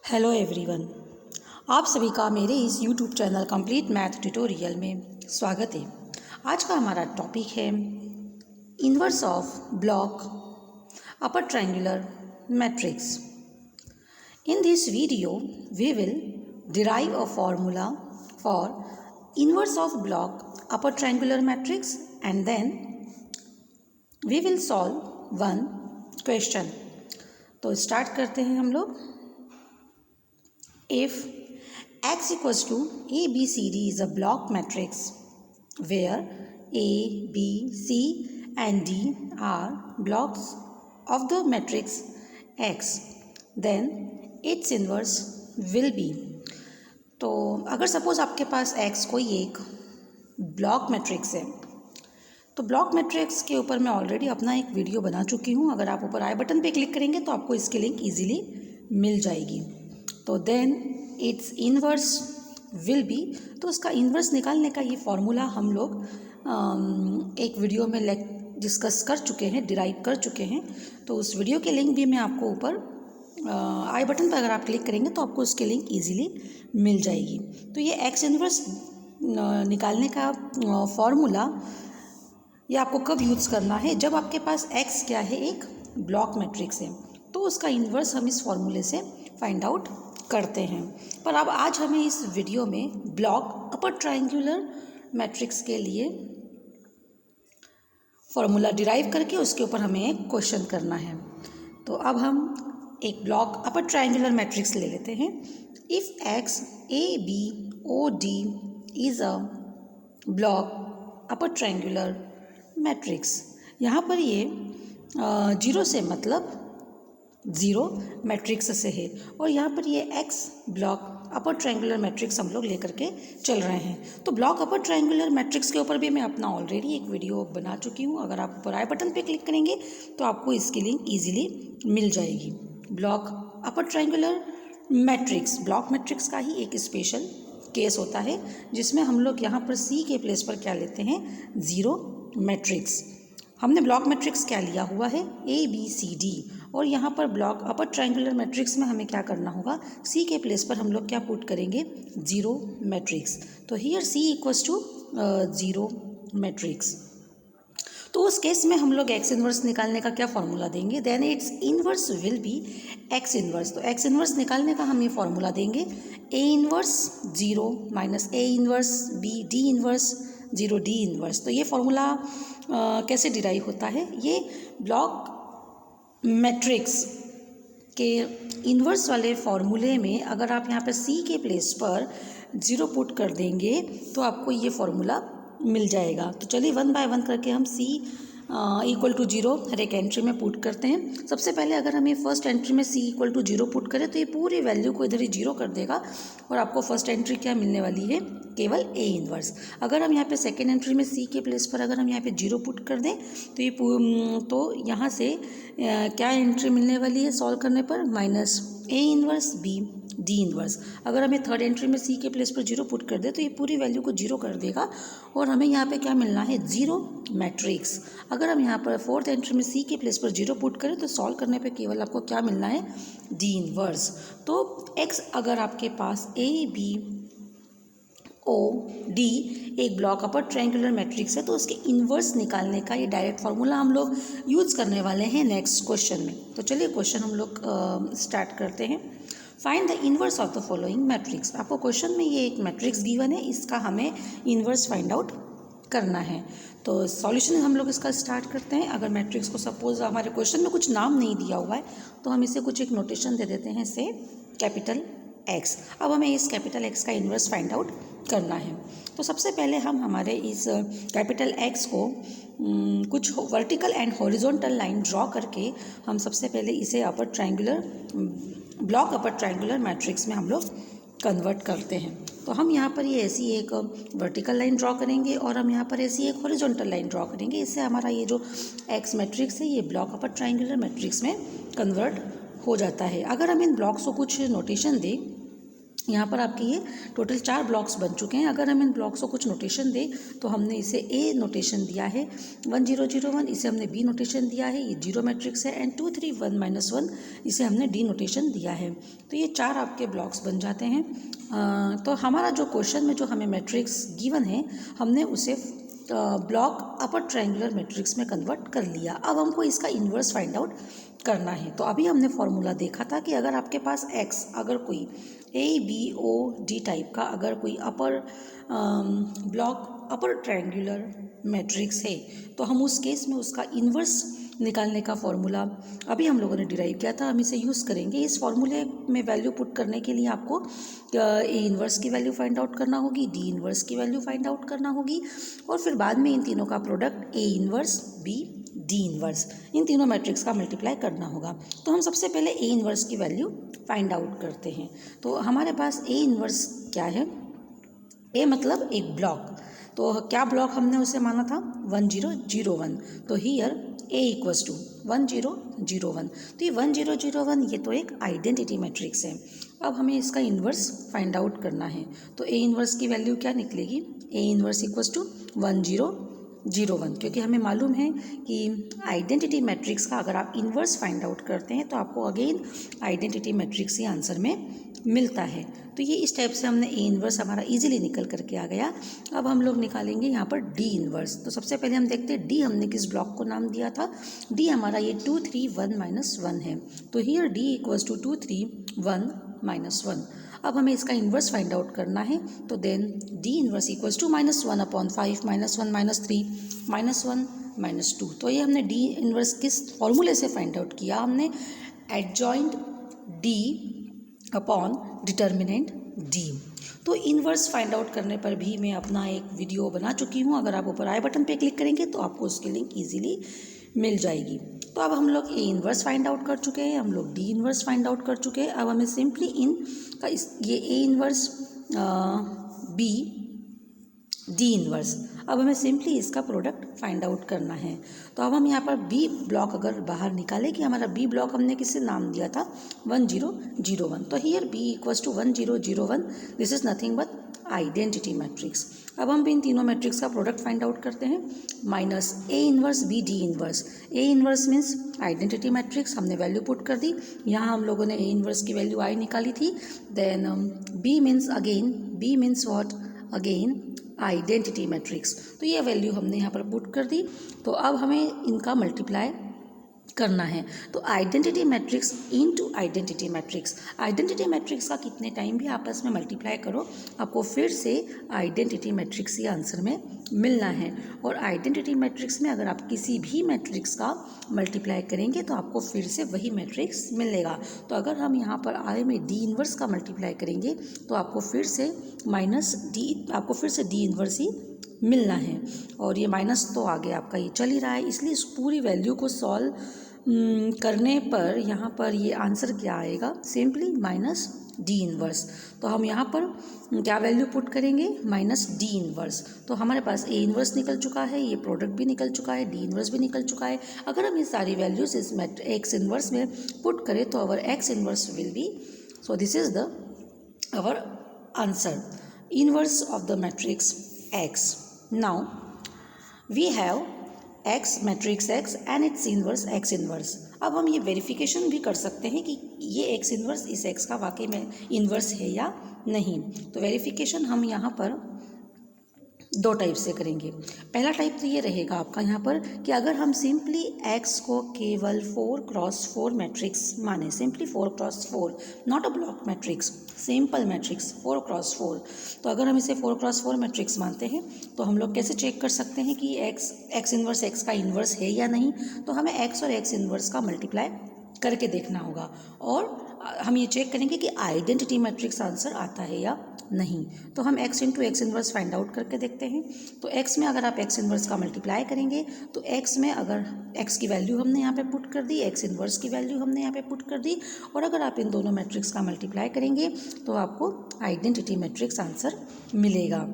Hello everyone, आप सभी का मेरे इस YouTube channel complete math tutorial में स्वागत है। आज का हमारा टॉपिक है inverse of block upper triangular matrix. In this video we will derive a formula for inverse of block upper triangular matrix and then we will solve one question. तो start करते हैं हम लोग। If X equals to A, B, C, D is a block matrix where A, B, C and D are blocks of the matrix X, then its inverse will be। तो अगर suppose आपके पास X कोई एक block matrix है, तो block matrix के ऊपर मैं ऑलरेडी अपना एक वीडियो बना चुकी हूँ। अगर आप ऊपर आई बटन पे क्लिक करेंगे तो आपको इसकी लिंक इजीली मिल जाएगी। तो then it's inverse will be, तो उसका इन्वर्स निकालने का ये फॉर्मूला हम लोग एक वीडियो में डिस्कस कर चुके हैं, डिराइव कर चुके हैं। तो उस वीडियो की लिंक भी मैं आपको ऊपर आई बटन पर अगर आप क्लिक करेंगे तो आपको उसकी लिंक इजीली मिल जाएगी। तो ये एक्स इन्वर्स निकालने का फॉर्मूला ये आपको कब यूज़ करना है, जब आपके पास एक्स क्या है, एक ब्लॉक मैट्रिक्स है, तो उसका इन्वर्स हम इस फॉर्मूले से फाइंड आउट करते हैं। पर अब आज हमें इस वीडियो में ब्लॉक अपर ट्रायंगुलर मैट्रिक्स के लिए फॉर्मूला डिराइव करके उसके ऊपर हमें एक क्वेश्चन करना है। तो अब हम एक ब्लॉक अपर ट्रायंगुलर मैट्रिक्स ले लेते हैं। If X A B O D is a block upper triangular matrix, यहाँ पर ये जीरो से मतलब ज़ीरो मैट्रिक्स से है और यहाँ पर ये x block upper triangular matrix हम लोग लेकर के चल रहे हैं। तो ब्लॉक अपर ट्रायंगुलर मैट्रिक्स के ऊपर भी मैं अपना ऑलरेडी एक वीडियो बना चुकी हूँ। अगर आप ऊपर आई बटन पे क्लिक करेंगे तो आपको इसकी लिंक इजीली मिल जाएगी। Block upper triangular matrix block matrix का ही एक स्पेशल केस होता है, जिसमें हम लोग यहाँ पर सी के प्लेस पर क्या लेते हैं, ज़ीरो मैट्रिक्स। हमने ब्लॉक मैट्रिक्स क्या लिया हुआ है, ए बी सी डी, और यहाँ पर ब्लॉक अपर ट्रायंगुलर मैट्रिक्स में हमें क्या करना होगा, सी के प्लेस पर हम लोग क्या पुट करेंगे, ज़ीरो मैट्रिक्स। तो here C equals to zero matrix. तो उस केस में हम लोग एक्स इन्वर्स निकालने का क्या फॉर्मूला देंगे, then it's inverse will be x inverse. तो एक्स इन्वर्स निकालने का हम ये फॉर्मूला देंगे, A inverse zero minus A inverse B D inverse zero D inverse. तो ये फॉर्मूला कैसे डिराइव होता है, ये ब्लॉक मैट्रिक्स के इन्वर्स वाले फॉर्मूले में अगर आप यहाँ पे सी के प्लेस पर ज़ीरो पुट कर देंगे तो आपको ये फॉर्मूला मिल जाएगा। तो चलिए वन बाय वन करके हम सी इक्वल टू जीरो हर एक एंट्री में पुट करते हैं। सबसे पहले अगर हम ये फर्स्ट एंट्री में सी इक्वल टू जीरो पुट करें तो ये पूरी वैल्यू को इधर ही जीरो कर देगा और आपको फर्स्ट एंट्री क्या मिलने वाली है, केवल ए इन्वर्स। अगर हम यहाँ पे सेकेंड एंट्री में सी के प्लेस पर अगर हम यहाँ पे जीरो पुट कर दें तो ये तो यहाँ से क्या एंट्री मिलने वाली है सॉल्व करने पर, minus A inverse B D inverse. अगर हमें थर्ड एंट्री में सी के प्लेस पर जीरो पुट कर दे तो ये पूरी वैल्यू को जीरो कर देगा और हमें यहाँ पे क्या मिलना है, जीरो मैट्रिक्स। अगर हम यहाँ पर फोर्थ एंट्री में सी के प्लेस पर जीरो पुट करें तो सॉल्व करने पे केवल आपको क्या मिलना है, डी इन्वर्स। तो एक्स अगर आपके पास ए बी ओ डी एक ब्लॉक अपर ट्रायंगुलर मैट्रिक्स है तो उसके इन्वर्स निकालने का ये डायरेक्ट फार्मूला हम लोग यूज़ करने वाले हैं नेक्स्ट क्वेश्चन में। तो चलिए क्वेश्चन हम लोग स्टार्ट करते हैं। Find the inverse of the following matrix. आपको क्वेश्चन में ये एक मैट्रिक्स गिवन है, इसका हमें इन्वर्स फाइंड आउट करना है। तो सॉल्यूशन हम लोग इसका स्टार्ट करते हैं। अगर मैट्रिक्स को सपोज हमारे क्वेश्चन में कुछ नाम नहीं दिया हुआ है तो हम इसे कुछ एक नोटेशन दे देते हैं, से कैपिटल एक्स। अब हमें इस कैपिटल एक्स का इन्वर्स फाइंड आउट करना है। तो सबसे पहले हम हमारे इस कैपिटल एक्स को कुछ vertical and horizontal line draw करके हम सबसे पहले इसे upper triangular block upper triangular matrix में हम लोग कन्वर्ट करते हैं। तो हम यहाँ पर ये ऐसी एक वर्टिकल लाइन ड्रॉ करेंगे और हम यहाँ पर ऐसी एक हॉरिजॉन्टल लाइन ड्रॉ करेंगे। इससे हमारा ये जो एक्स मैट्रिक्स है ये ब्लॉक अपर ट्रायंगुलर मैट्रिक्स में कन्वर्ट हो जाता है। अगर हम इन ब्लॉक्स को कुछ नोटेशन दें यहाँ पर आपके ये टोटल 4 ब्लॉक्स बन चुके हैं। अगर हम इन ब्लॉक्स को कुछ नोटेशन दें तो हमने इसे ए नोटेशन दिया है 1 0 0 1, इसे हमने बी नोटेशन दिया है, ये 0 मैट्रिक्स है, एंड 2 3 1 -1 इसे हमने डी नोटेशन दिया है। तो ये 4 आपके ब्लॉक्स बन जाते हैं। तो हमारा जो क्वेश्चन में जो हमें मैट्रिक्स गिवन है हमने उसे ब्लॉक अपर ट्रायंगुलर मैट्रिक्स में कन्वर्ट कर लिया। अब हमको इसका इन्वर्स फाइंड आउट करना है। तो अभी हमने फॉर्मूला देखा था कि अगर आपके पास x अगर कोई ABOD टाइप का अगर कोई अपर ब्लॉक अपर ट्रायंगुलर मैट्रिक्स है तो हम उस केस में उसका इन्वर्स निकालने का फॉर्मूला अभी हम लोगों ने डिराइव किया था, हम इसे यूज़ करेंगे। इस फॉर्मूले में वैल्यू पुट करने के लिए आपको ए इन्वर्स की वैल्यू फाइंड आउट करना होगी, डी इन्वर्स की वैल्यू फाइंड आउट करना होगी, और फिर बाद में इन तीनों का product A inverse B D inverse इन तीनों मैट्रिक्स का मल्टीप्लाई करना होगा। तो हम सबसे पहले ए इन्वर्स की वैल्यू फाइंड आउट करते हैं। तो हमारे पास ए इन्वर्स क्या है, ए मतलब एक ब्लॉक, तो क्या ब्लॉक हमने उसे माना था 1 0 0 1, तो हियर ए इक्वल्स टू 1 0 0 1। तो ये 1 0 0 1 ये तो एक आइडेंटिटी मैट्रिक्स है। अब हमें इसका इन्वर्स फाइंड आउट करना है। तो ए इन्वर्स की वैल्यू क्या निकलेगी, ए इन्वर्स इक्वल्स टू 1 0 0 1, क्योंकि हमें मालूम है कि आइडेंटिटी मैट्रिक्स का अगर आप इन्वर्स फाइंड आउट करते हैं तो आपको अगेन आइडेंटिटी मैट्रिक्स ही आंसर में मिलता है। तो ये इस टाइप से हमने ए इन्वर्स हमारा इजीली निकल करके आ गया। अब हम लोग निकालेंगे यहाँ पर डी इन्वर्स। तो सबसे पहले हम देखते हैं डी हमने किस ब्लॉक को नाम दिया था, डी हमारा ये 2 3 1 -1 है। तो हियर डी इक्वल्स टू 2 3 1 -1। अब हमें इसका इन्वर्स फाइंड आउट करना है। तो then D inverse equals to -1/5 -1 -3 -1 -2। तो ये हमने डी इन्वर्स किस फॉर्मूले से फाइंड आउट किया, हमने adjoint D upon determinant D. तो इन्वर्स फाइंड आउट करने पर भी मैं अपना एक वीडियो बना चुकी हूँ, अगर आप ऊपर आई बटन पे क्लिक करेंगे तो आपको उसकी लिंक इजीली मिल जाएगी। तो अब हम लोग ए इन्वर्स फाइंड आउट कर चुके हैं, हम लोग डी इन्वर्स फाइंड आउट कर चुके हैं। अब हमें सिंपली इन का ये ए इन्वर्स बी डी इन्वर्स, अब हमें सिंपली इसका प्रोडक्ट फाइंड आउट करना है। तो अब हम यहाँ पर बी ब्लॉक अगर बाहर निकालें कि हमारा बी ब्लॉक हमने किससे नाम दिया था 1 0 0 1, तो here B equals to 1 0 0 1, this is nothing but identity matrix. अब हम इन तीनों मैट्रिक्स का प्रोडक्ट फाइंड आउट करते हैं, minus A inverse B D inverse. A inverse means identity matrix, हमने वैल्यू पुट कर दी, यहाँ हम लोगों ने ए इन्वर्स की वैल्यू आई निकाली थी। Then B means again, B means what, again identity matrix. तो ये वैल्यू हमने यहाँ पर पुट कर दी। तो अब हमें इनका मल्टीप्लाई करना है। तो identity matrix into identity matrix, identity matrix का कितने टाइम भी आपस में मल्टीप्लाई करो आपको फिर से आइडेंटिटी मैट्रिक्स ही आंसर में मिलना है। और आइडेंटिटी मैट्रिक्स में अगर आप किसी भी मैट्रिक्स का मल्टीप्लाई करेंगे तो आपको फिर से वही मैट्रिक्स मिलेगा। तो अगर हम यहाँ पर आए में डी इन्वर्स का मल्टीप्लाई करेंगे तो आपको फिर से माइनस डी, आपको फिर से डी इन्वर्स ही मिलना है। और ये माइनस तो आगे आपका ये चल ही रहा है, इसलिए इस पूरी वैल्यू को सॉल्व करने पर यहाँ पर ये आंसर क्या आएगा, सिंपली माइनस डी इन्वर्स। तो हम यहाँ पर क्या वैल्यू पुट करेंगे, माइनस डी इन्वर्स। तो हमारे पास ए इन्वर्स निकल चुका है, ये प्रोडक्ट भी निकल चुका है, डी इन्वर्स भी निकल चुका है। अगर हम ये सारी वैल्यूज इस एक्स इन्वर्स में पुट करें तो our x inverse will be, so this is the our answer, inverse of the matrix x. Now we have x matrix x and its inverse x inverse. अब हम ये verification भी कर सकते हैं कि ये x इन्वर्स इस x का वाकई में इन्वर्स है या नहीं। तो वेरिफिकेशन हम यहाँ पर दो टाइप से करेंगे। पहला टाइप तो ये रहेगा आपका यहाँ पर कि अगर हम सिंपली x को केवल 4x4 मैट्रिक्स माने, simply 4x4, not a block matrix, simple matrix 4x4, तो अगर हम इसे 4x4 मैट्रिक्स मानते हैं तो हम लोग कैसे चेक कर सकते हैं कि x इन्वर्स x का इन्वर्स है या नहीं। तो हमें x और x इन्वर्स का मल्टीप्लाई करके देखना होगा और हम ये चेक करेंगे कि आइडेंटिटी मैट्रिक्स आंसर आता है या नहीं। तो हम x into x inverse find out करके देखते हैं। तो x में अगर आप x इन्वर्स का मल्टीप्लाई करेंगे तो x में अगर x की वैल्यू हमने यहाँ पे पुट कर दी, x इन्वर्स की वैल्यू हमने यहाँ पे पुट कर दी, और अगर आप इन दोनों मैट्रिक्स का मल्टीप्लाई करेंगे तो आपको आइडेंटिटी मैट्रिक्स आंसर मिलेगा।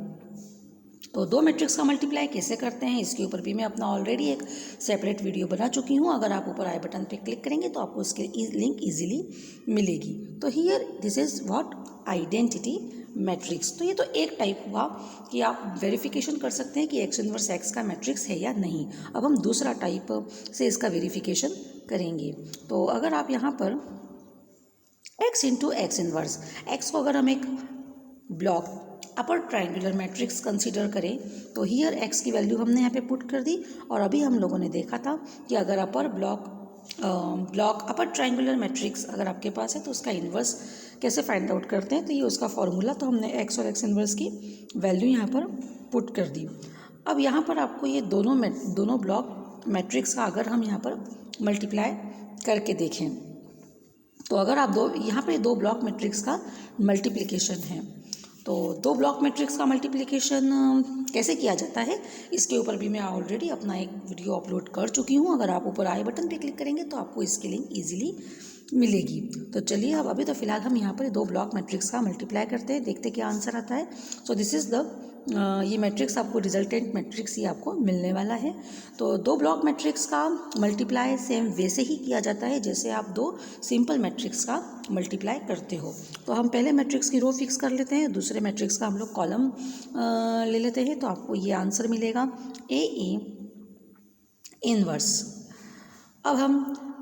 तो दो मैट्रिक्स का मल्टीप्लाई कैसे करते हैं इसके ऊपर भी मैं अपना ऑलरेडी एक सेपरेट वीडियो बना चुकी हूँ। अगर आप ऊपर आई बटन पे क्लिक करेंगे तो आपको उसकी लिंक इजीली मिलेगी। तो here this is what identity matrix. तो ये तो एक टाइप हुआ कि आप वेरिफिकेशन कर सकते हैं कि एक्स इनवर्स एक्स का मैट्रिक्स है या नहीं। अब हम दूसरा टाइप से इसका वेरिफिकेशन करेंगे। तो अगर आप यहाँ पर x into x inverse, x को अगर हम एक block upper triangular matrix consider करें तो हियर एक्स की वैल्यू हमने यहाँ पे पुट कर दी। और अभी हम लोगों ने देखा था कि अगर अपर ब्लॉक अपर ट्रायंगुलर मैट्रिक्स अगर आपके पास है तो उसका इन्वर्स कैसे फाइंड आउट करते हैं, तो ये उसका फॉर्मूला। तो हमने एक्स और एक्स इन्वर्स की वैल्यू यहाँ पर पुट कर दी। अब यहाँ पर आपको ये दोनों ब्लॉक मैट्रिक्स का अगर हम यहाँ पर मल्टीप्लाई करके देखें तो अगर आप यहाँ पर दो ब्लॉक मैट्रिक्स का मल्टीप्लिकेशन है, तो दो ब्लॉक मैट्रिक्स का मल्टीप्लिकेशन कैसे किया जाता है इसके ऊपर भी मैं ऑलरेडी अपना एक वीडियो अपलोड कर चुकी हूँ। अगर आप ऊपर आई बटन पे क्लिक करेंगे तो आपको इसकी लिंक इजीली मिलेगी। तो चलिए अब अभी तो फिलहाल हम यहाँ पर दो ब्लॉक मैट्रिक्स का मल्टीप्लाई करते हैं, देखते क्या आंसर आता है। सो दिस इज़ द ये मैट्रिक्स आपको रिजल्टेंट मैट्रिक्स ही आपको मिलने वाला है। तो दो ब्लॉक मैट्रिक्स का मल्टीप्लाई सेम वैसे ही किया जाता है जैसे आप दो सिंपल मैट्रिक्स का मल्टीप्लाई करते हो। तो हम पहले मैट्रिक्स की रो फिक्स कर लेते हैं, दूसरे मैट्रिक्स का हम लोग कॉलम ले लेते हैं। तो आपको ये आंसर मिलेगा ए इनवर्स। अब हम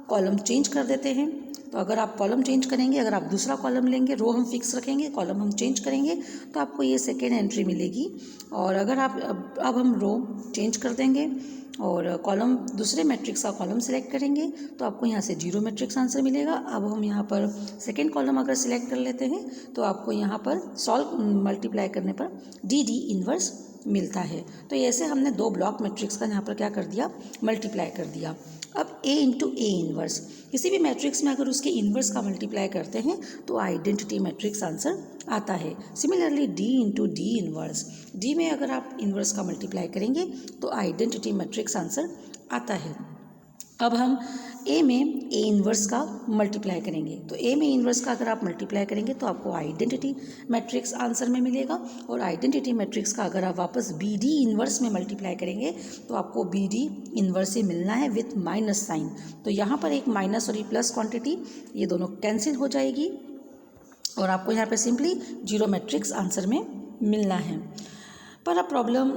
कॉलम चेंज कर देते हैं। तो अगर आप कॉलम चेंज करेंगे, अगर आप दूसरा कॉलम लेंगे, रो हम फिक्स रखेंगे, कॉलम हम चेंज करेंगे, तो आपको ये सेकेंड एंट्री मिलेगी। और अगर आप अब हम रो चेंज कर देंगे और कॉलम दूसरे मैट्रिक्स का कॉलम सिलेक्ट करेंगे तो आपको यहाँ से 0 मैट्रिक्स आंसर मिलेगा। अब हम यहाँ पर सेकेंड कॉलम अगर सिलेक्ट कर लेते हैं तो आपको यहाँ पर सॉल्व मल्टीप्लाई करने पर डी इनवर्स मिलता है। तो ऐसे हमने दो ब्लॉक मैट्रिक्स का यहाँ पर क्या कर दिया, मल्टीप्लाई कर दिया। अब ए इंटू ए इनवर्स, किसी भी मैट्रिक्स में अगर उसके इन्वर्स का मल्टीप्लाई करते हैं तो आइडेंटिटी मैट्रिक्स आंसर आता है। Similarly D into D inverse, D में अगर आप इन्वर्स का मल्टीप्लाई करेंगे तो आइडेंटिटी मैट्रिक्स आंसर आता है। अब हम ए में ए इन्वर्स का मल्टीप्लाई करेंगे। तो ए में इन्वर्स का अगर आप मल्टीप्लाई करेंगे तो आपको आइडेंटिटी मैट्रिक्स आंसर में मिलेगा। और आइडेंटिटी मैट्रिक्स का अगर आप वापस बी डी इन्वर्स में मल्टीप्लाई करेंगे तो आपको बी डी इन्वर्स ही मिलना है विथ माइनस साइन। तो यहाँ पर एक माइनस और ये प्लस क्वांटिटी ये दोनों कैंसिल हो जाएगी और आपको यहाँ पे सिंपली 0 मैट्रिक्स आंसर में मिलना है। पर अब प्रॉब्लम,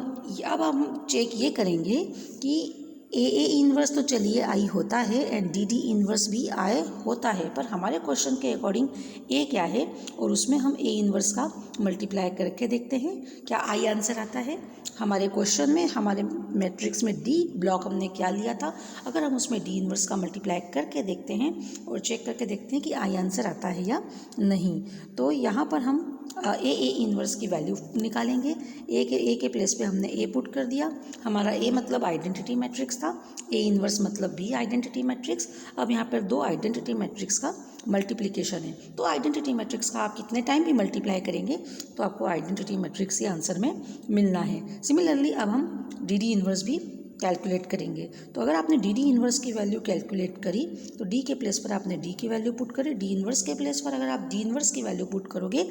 अब हम चेक ये करेंगे कि ए इन्वर्स तो चलिए आई होता है एंड डी इन्वर्स भी आई होता है, पर हमारे क्वेश्चन के अकॉर्डिंग ए क्या है और उसमें हम ए इन्वर्स का मल्टीप्लाई करके देखते हैं क्या आई आंसर आता है। हमारे क्वेश्चन में हमारे मैट्रिक्स में डी ब्लॉक हमने क्या लिया था, अगर हम उसमें डी इन्वर्स का मल्टीप्लाई करके देखते हैं और चेक करके देखते हैं कि आई आंसर आता है या नहीं। तो यहाँ पर हम ए इन्वर्स की वैल्यू निकालेंगे। ए के प्लेस पे हमने ए पुट कर दिया। हमारा ए मतलब आइडेंटिटी मैट्रिक्स था, ए इन्वर्स मतलब बी आइडेंटिटी मैट्रिक्स। अब यहाँ पर दो आइडेंटिटी मैट्रिक्स का मल्टीप्लिकेशन है। तो आइडेंटिटी मैट्रिक्स का आप कितने टाइम भी मल्टीप्लाई करेंगे तो आपको आइडेंटिटी मैट्रिक्स ही आंसर में मिलना है। सिमिलरली अब हम डी इन्वर्स भी कैलकुलेट करेंगे। तो अगर आपने डी इन्वर्स की वैल्यू कैलकुलेट करी तो डी के प्लेस पर आपने डी की वैल्यू पुट करी, डी इन्वर्स के प्लेस पर अगर आप डी इन्वर्स की वैल्यू पुट करोगे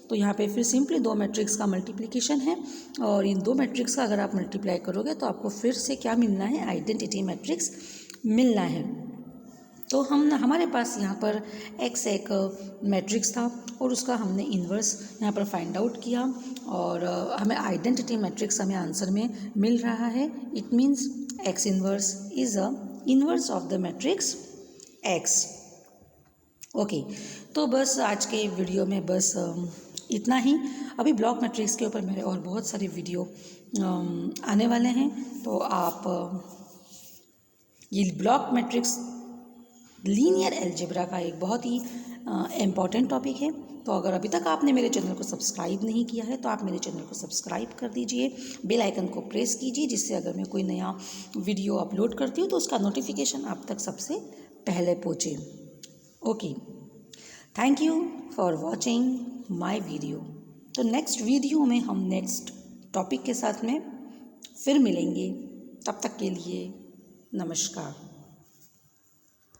तो यहाँ पे फिर सिंपली दो मैट्रिक्स का मल्टीप्लिकेशन है और इन दो मैट्रिक्स का अगर आप मल्टीप्लाई करोगे तो आपको फिर से क्या मिलना है, आइडेंटिटी मैट्रिक्स मिलना है। तो हमारे पास यहाँ पर एक्स एक मैट्रिक्स था और उसका हमने इन्वर्स यहाँ पर फाइंड आउट किया और हमें आइडेंटिटी मैट्रिक्स हमें आंसर में मिल रहा है। It means x inverse is a inverse of the matrix x. Okay, तो बस आज के वीडियो में बस इतना ही। अभी ब्लॉक मैट्रिक्स के ऊपर मेरे और बहुत सारे वीडियो आने वाले हैं। तो आप ये ब्लॉक मैट्रिक्स लीनियर अलजेब्रा का एक बहुत ही इम्पॉर्टेंट टॉपिक है। तो अगर अभी तक आपने मेरे चैनल को सब्सक्राइब नहीं किया है तो आप मेरे चैनल को सब्सक्राइब कर दीजिए, बेल आइकन को प्रेस कीजिए जिससे अगर मैं कोई नया वीडियो अपलोड करती हूँ तो उसका नोटिफिकेशन आप तक सबसे पहले पहुँचे। Okay, thank you for watching my video. तो नेक्स्ट वीडियो में हम नेक्स्ट टॉपिक के साथ में फिर मिलेंगे। तब तक के लिए नमस्कार।